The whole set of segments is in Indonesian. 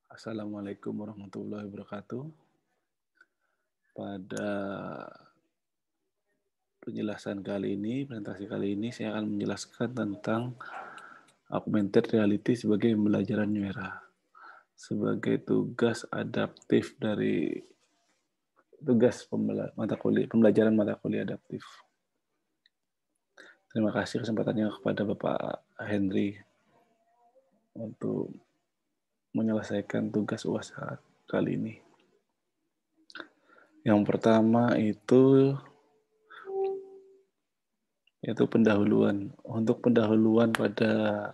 Assalamualaikum warahmatullahi wabarakatuh. Pada penjelasan kali ini, presentasi kali ini, saya akan menjelaskan tentang augmented reality sebagai pembelajaran new era, sebagai tugas adaptif dari tugas pembelajaran mata kuliah adaptif. Terima kasih kesempatannya kepada Bapak Henry untuk menyelesaikan tugas UAS kali ini. Yang pertama itu yaitu pendahuluan. Untuk pendahuluan pada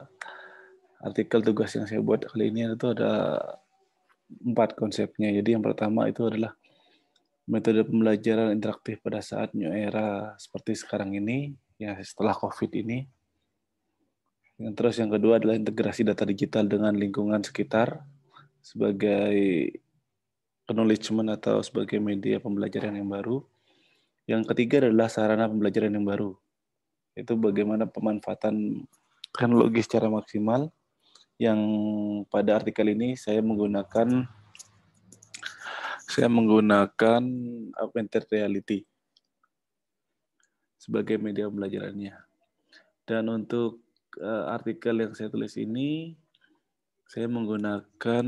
artikel tugas yang saya buat kali ini itu ada 4 konsepnya. Jadi yang pertama itu adalah metode pembelajaran interaktif pada saat new era seperti sekarang ini, ya setelah COVID ini. Terus yang kedua adalah integrasi data digital dengan lingkungan sekitar sebagai acknowledgement atau sebagai media pembelajaran yang baru. Yang ketiga adalah sarana pembelajaran yang baru. Itu bagaimana pemanfaatan teknologi secara maksimal, yang pada artikel ini saya menggunakan augmented reality sebagai media pembelajarannya. Dan untuk artikel yang saya tulis ini, saya menggunakan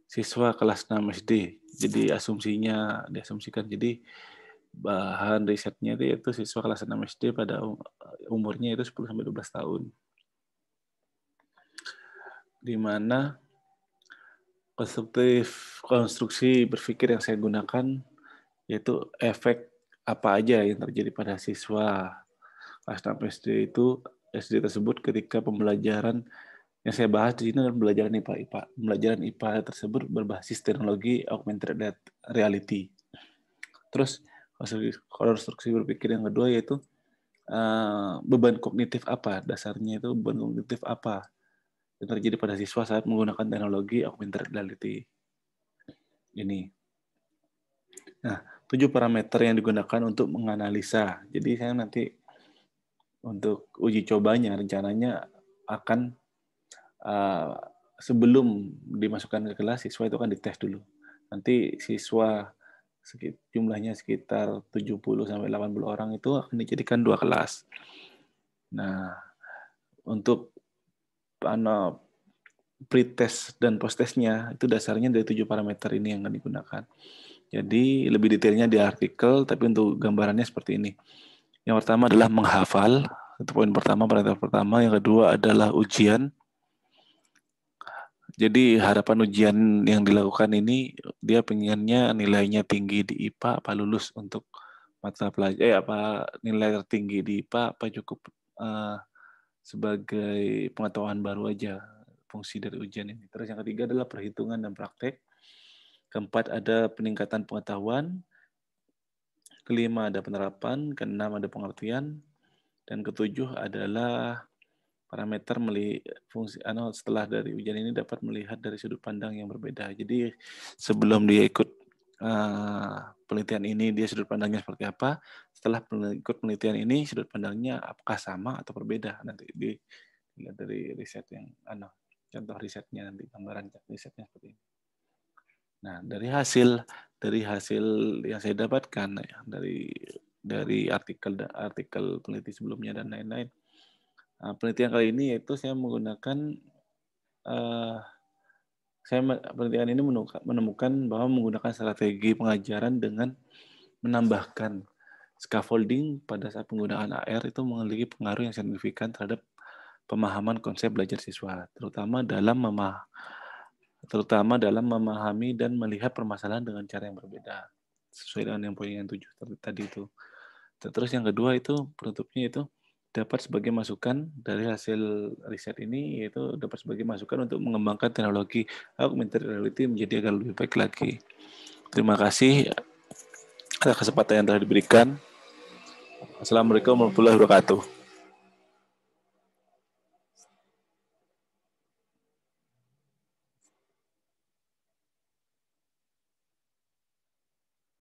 siswa kelas 6 SD. Jadi diasumsikan. Jadi bahan risetnya itu siswa kelas 6 SD pada umurnya itu 10-12 tahun. Di mana konstruksi berpikir yang saya gunakan yaitu efek apa aja yang terjadi pada siswa kelas 6 SD tersebut ketika pembelajaran yang saya bahas di sini adalah pembelajaran IPA. Pembelajaran IPA tersebut berbasis teknologi augmented reality. Terus konstruksi berpikir yang kedua yaitu beban kognitif apa, dasarnya itu beban kognitif apa yang terjadi pada siswa saat menggunakan teknologi augmented reality ini. Nah, 7 parameter yang digunakan untuk menganalisa. Jadi saya nanti untuk uji cobanya rencananya akan sebelum dimasukkan ke kelas, siswa itu akan dites dulu. Nanti siswa jumlahnya sekitar 70-80 orang itu akan dijadikan 2 kelas. Nah, untuk pre-test dan post-testnya itu dasarnya dari 7 parameter ini yang akan digunakan. Jadi lebih detailnya di artikel, tapi untuk gambarannya seperti ini. Yang pertama adalah menghafal, itu poin pertama, parameter pertama. Yang kedua adalah ujian. Jadi harapan ujian yang dilakukan ini, dia pengennya nilainya tinggi di IPA, apa lulus untuk mata pelajaran, apa nilai tertinggi di IPA, apa cukup sebagai pengetahuan baru aja fungsi dari ujian ini. Terus yang ketiga adalah perhitungan dan praktek. Keempat ada peningkatan pengetahuan. Kelima ada penerapan. Keenam ada pengertian. Dan ketujuh adalah parameter fungsi setelah dari ujian ini dapat melihat dari sudut pandang yang berbeda. Jadi sebelum dia ikut penelitian ini dia sudut pandangnya seperti apa, setelah ikut penelitian ini sudut pandangnya apakah sama atau berbeda, nanti dilihat dari riset yang contoh risetnya, nanti gambaran risetnya seperti ini. Nah, dari hasil yang saya dapatkan ya, dari artikel peneliti sebelumnya dan lain-lain. Penelitian kali ini yaitu saya menggunakan penelitian ini menemukan bahwa menggunakan strategi pengajaran dengan menambahkan scaffolding pada saat penggunaan AR itu memiliki pengaruh yang signifikan terhadap pemahaman konsep belajar siswa, terutama dalam memahami dan melihat permasalahan dengan cara yang berbeda, sesuai dengan yang poin yang 7 tadi itu. Terus yang kedua itu penutupnya itu dapat sebagai masukan dari hasil riset ini, yaitu dapat sebagai masukan untuk mengembangkan teknologi augmented reality menjadi agar lebih baik lagi. Terima kasih atas kesempatan yang telah diberikan. Assalamualaikum warahmatullahi wabarakatuh.